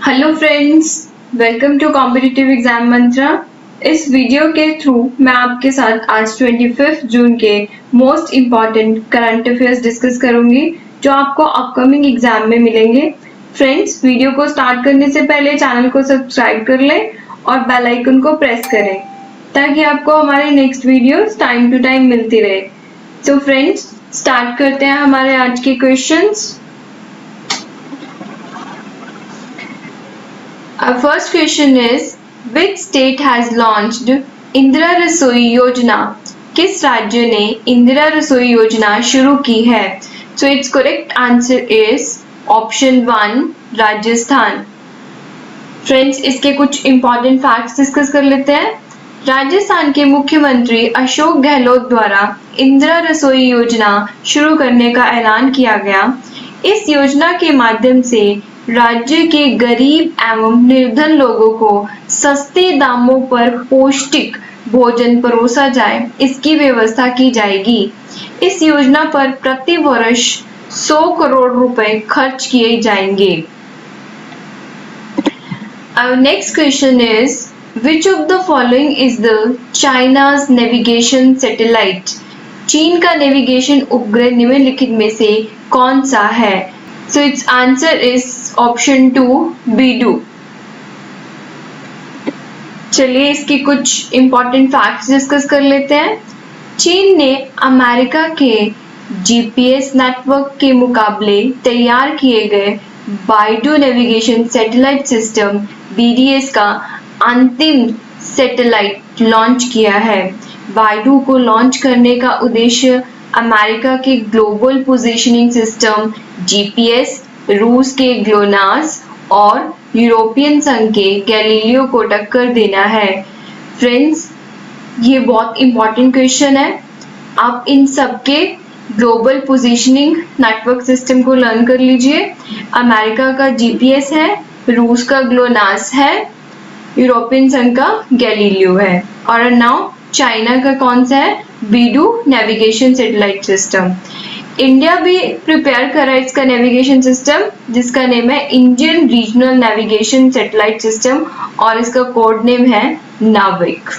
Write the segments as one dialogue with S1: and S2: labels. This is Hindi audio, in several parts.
S1: Hello friends, welcome to competitive exam Mantra. इस वीडियो के थ्रू मैं आपके साथ आज 25 जून के most important current affairs discuss करूंगी जो आपको अपकमिंग एग्जाम में मिलेंगे। फ्रेंड्स, वीडियो को स्टार्ट करने से पहले चैनल को सब्सक्राइब कर लें और बेल आइकन को प्रेस करें ताकि आपको हमारे next videos time to time मिलती रहे। सो फ्रेंड्स, स्टार्ट करते हैं हमारे आज के questions. Our first question is, which state has launched Indira रसोई योजना? किस राज्य ने इंदिरा रसोई योजना शुरू की है? So its correct answer is option 1, Rajasthan. Friends, इसके कुछ इंपॉर्टेंट फैक्ट्स डिस्कस कर लेते हैं। राजस्थान के मुख्यमंत्री अशोक गहलोत द्वारा इंदिरा रसोई योजना शुरू करने का ऐलान किया गया। इस योजना के माध्यम से राज्य के गरीब एवं निर्धन लोगों को सस्ते दामों पर पौष्टिक भोजन परोसा जाए, इसकी व्यवस्था की जाएगी। इस योजना पर प्रति वर्ष 100 करोड़ रुपए खर्च किए जाएंगे। Our next question is, which of the following is the China's navigation satellite? चीन का नेविगेशन उपग्रह निम्नलिखित में से कौन सा है? So its answer is option 2, Beidou। चलिए इसकी कुछ इंपॉर्टेंट फैक्ट्स डिस्कस कर लेते हैं। चीन ने अमेरिका के जीपीएस नेटवर्क के मुकाबले तैयार किए गए Beidou navigation satellite system BDS का अंतिम सैटेलाइट लॉन्च किया है। बाइडू को लॉन्च करने का उद्देश्य अमेरिका के ग्लोबल पोजीशनिंग सिस्टम GPS, रूस के ग्लोनास और यूरोपियन संघ के गैलीलियो को टक्कर देना है। फ्रेंड्स, ये बहुत इंपॉर्टेंट क्वेश्चन है। आप इन सबके ग्लोबल पोजीशनिंग नेटवर्क सिस्टम को लर्न कर लीजिए। अमेरिका का GPS है, रूस का ग्लोनास है, यूरोपियन संघ का गैलीलियो है और नाउ चाइना का कौन सा है? Baidu navigation satellite system. India भी प्रिपेयर कर रहा है इसका नेविगेशन सिस्टम जिसका नेम है Indian regional navigation satellite system और इसका कोड नेम है नाविक।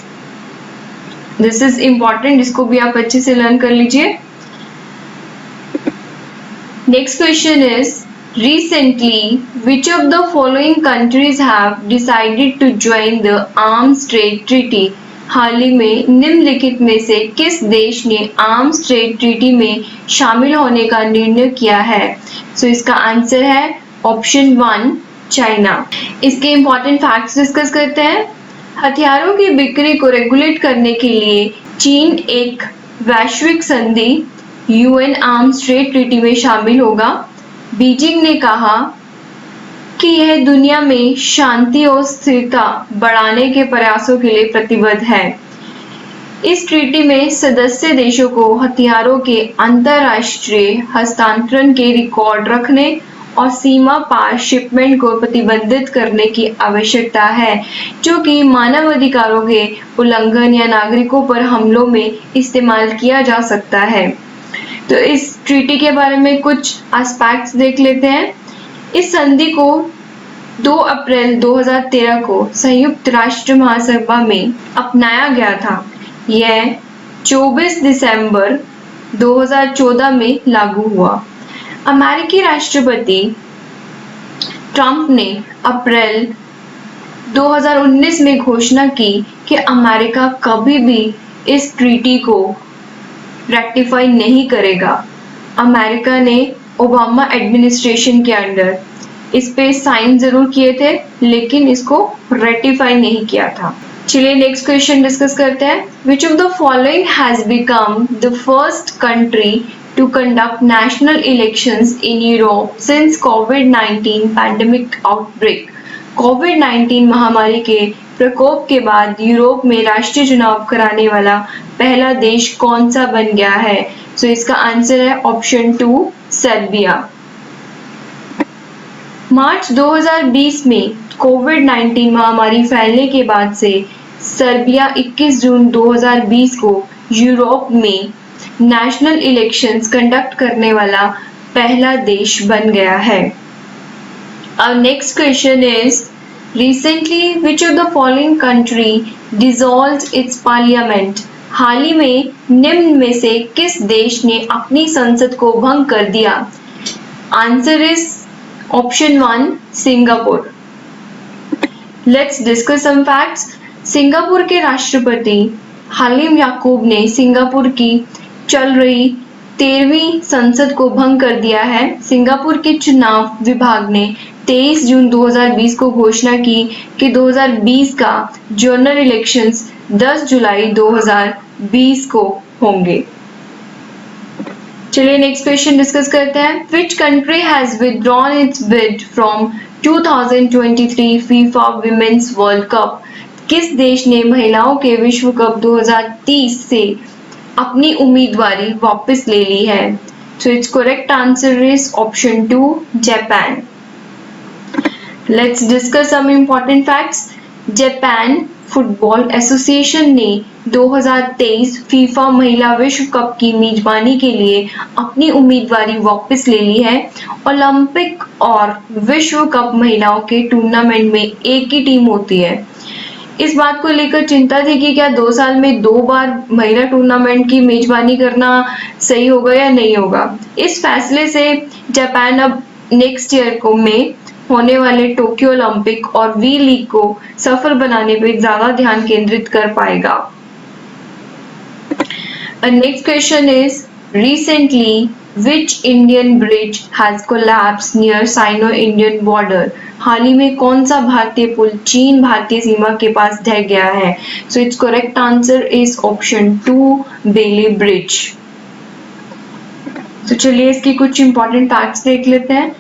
S1: दिस इज इम्पॉर्टेंट, इसको भी आप अच्छे से लर्न कर लीजिए। Next question is, recently which of the following countries have decided to join the arms trade treaty? हाल ही में निम्नलिखित में से किस देश ने आर्म्स ट्रेड ट्रीटी में शामिल होने का निर्णय किया है? सो इसका आंसर है ऑप्शन 1, चाइना। इसके इंपॉर्टेंट फैक्ट्स डिस्कस करते हैं। हथियारों की बिक्री को रेगुलेट करने के लिए चीन एक वैश्विक संधि UN आर्म्स ट्रेड ट्रीटी में शामिल होगा। बीजिंग ने कहा कि यह दुनिया में शांति और स्थिरता बढ़ाने के प्रयासों के लिए प्रतिबद्ध है। इस ट्रीटी में सदस्य देशों को हथियारों के अंतरराष्ट्रीय हस्तांतरण के रिकॉर्ड रखने और सीमा पार शिपमेंट को प्रतिबंधित करने की आवश्यकता है, जो कि मानव अधिकारों के उल्लंघन या नागरिकों पर हमलों में इस्तेमाल किया जा सकता है। तो इस ट्रीटी के बारे में कुछ एस्पेक्ट्स देख लेते हैं। इस संधि को 2 अप्रैल 2013 को संयुक्त राष्ट्र महासभा में अपनाया गया था। यह 24 दिसंबर 2014 में लागू हुआ। अमेरिकी राष्ट्रपति ट्रंप ने अप्रैल 2019 में घोषणा की कि अमेरिका कभी भी इस ट्रीटी को रेक्टिफाई नहीं करेगा। अमेरिका ने ओबामा एडमिनिस्ट्रेशन के अंडर इस पे साइन जरूर किए थे लेकिन इसको रेटिफाई नहीं किया था। चलिए नेक्स्ट क्वेश्चन डिस्कस करते हैं। Which of the following has become the first country to conduct national elections in Europe since कोविड-19 पैंडेमिक आउटब्रेक? कोविड-19 महामारी के प्रकोप के बाद यूरोप में राष्ट्रीय चुनाव कराने वाला पहला देश कौन सा बन गया है? सो इसका आंसर है ऑप्शन 2, सर्बिया। मार्च 2020 में कोविड-19 महामारी फैलने के बाद से सर्बिया 21 जून 2020 को यूरोप में नेशनल इलेक्शंस कंडक्ट करने वाला पहला देश बन गया है। Our next question is, recently which of the following country dissolved its parliament? हाल ही में निम्न में से किस देश ने अपनी संसद को भंग कर दिया? Answer is option 1 Singapore. Let's discuss some facts. Singapore के राष्ट्रपति हलीम याकूब ने सिंगापुर की चल रही 13वीं संसद को भंग कर दिया है। सिंगापुर के चुनाव विभाग ने 23 जून 2020 को घोषणा की कि 2020 का जनरल इलेक्शंस 10 जुलाई 2020 को होंगे। चलिए नेक्स्ट क्वेश्चन डिस्कस करते हैं। Which country has withdrawn it's bid from 2023 FIFA women's world cup? किस देश ने महिलाओं के विश्व कप 2030 से अपनी उम्मीदवारी वापस ले ली है? So it's correct answer is option 2 Japan. Let's discuss some important facts. Japan Football Association ने 2023 फीफा महिला विश्व कप की मेजबानी के लिए अपनी उम्मीदवारी वापस ले ली है। ओलंपिक और विश्व कप महिलाओं के टूर्नामेंट में एक ही टीम होती है। इस बात को लेकर चिंता थी कि क्या 2 साल में 2 बार महिला टूर्नामेंट की मेजबानी करना सही होगा या नहीं होगा। इस फैसले से जापान अब नेक्स्ट ईयर को में होने वाले टोक्यो ओलंपिक और वी लीग को सफल बनाने पर ज्यादा ध्यान केंद्रित कर पाएगा। Next question is, recently which Indian bridge has collapsed near Sino Indian border? हाल ही में कौन सा भारतीय पुल चीन भारतीय सीमा के पास ढह गया है? So it's correct answer is option 2 Bailey Bridge. तो चलिए इसकी कुछ इंपॉर्टेंट फैक्ट्स देख लेते हैं।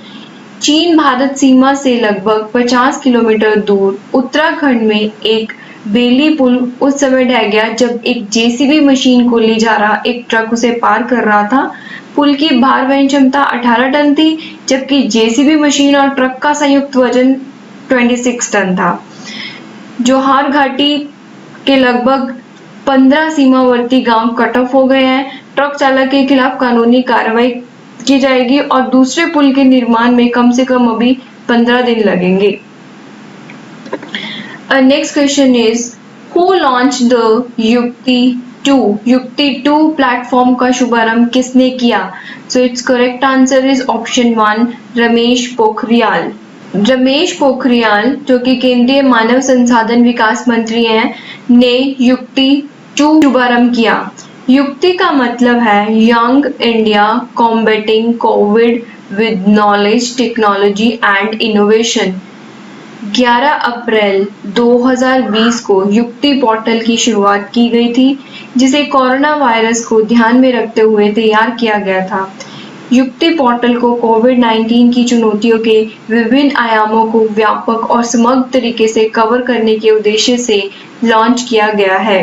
S1: चीन भारत सीमा से लगभग 50 किलोमीटर दूर उत्तराखंड में एक बेली पुल उस समय ढह गया जब एक जेसीबी मशीन को ले जा रहा एक ट्रक उसे पार कर रहा था। पुल की भार वहन क्षमता 18 टन थी, जबकि जेसीबी मशीन और ट्रक का संयुक्त वजन 26 टन था। जोहार घाटी के लगभग 15 सीमावर्ती गांव कट ऑफ हो गए हैं। ट्रक चालक के खिलाफ कानूनी कार्रवाई की जाएगी और दूसरे पुल के निर्माण में कम से कम अभी 15 दिन लगेंगे। Next question is, who launch the युक्ति 2 प्लेटफॉर्म का शुभारंभ किसने किया? सो it's correct answer is option 1 Ramesh Pokhriyal. Ramesh Pokhriyal जो कि केंद्रीय मानव संसाधन विकास मंत्री हैं, ने युक्ति 2 शुभारंभ किया। युक्ति का मतलब है young India combating Covid with knowledge technology and innovation. 11 अप्रैल 2020 को युक्ति पोर्टल की शुरुआत की गई थी, जिसे कोरोना वायरस को ध्यान में रखते हुए तैयार किया गया था। युक्ति पोर्टल को कोविड-19 की चुनौतियों के विभिन्न आयामों को व्यापक और समग्र तरीके से कवर करने के उद्देश्य से लॉन्च किया गया है।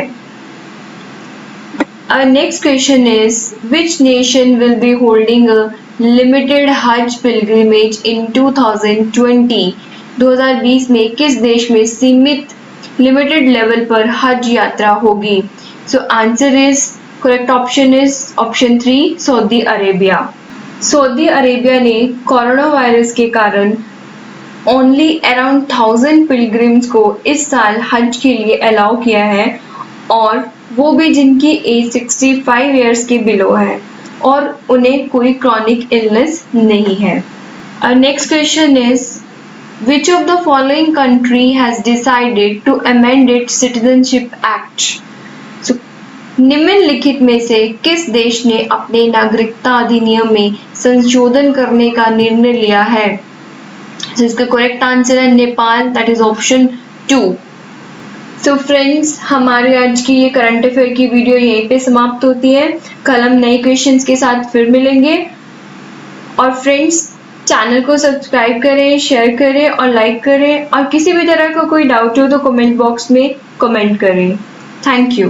S1: Our next question is, which nation will be holding a limited Hajj pilgrimage in 2020? 2020 में किस देश में सीमित लिमिटेड लेवल पर हज यात्रा होगी? So answer is correct option is option 3 Saudi Arabia. Saudi Arabia ने कोरोना वायरस के कारण ओनली अराउंड 1000 पिलग्रिम्स को इस साल हज के लिए अलाउ किया है, और वो भी जिनकी एज 65 इयर्स के बिलो है और उन्हें कोई क्रॉनिक इलनेस नहीं है। Next question is, which of the following country has decided to amend its citizenship act? So, निम्नलिखित में से किस देश ने अपने नागरिकता अधिनियम में संशोधन करने का निर्णय लिया है? So, इसका करेक्ट आंसर है Nepal, that is option 2। So friends, हमारे आज की ये करंट अफेयर की वीडियो यहीं पे समाप्त होती है। कल हम नए क्वेश्चंस के साथ फिर मिलेंगे। और फ्रेंड्स, चैनल को सब्सक्राइब करें, शेयर करें और लाइक करें, और किसी भी तरह का कोई डाउट हो तो कमेंट बॉक्स में कमेंट करें। Thank you.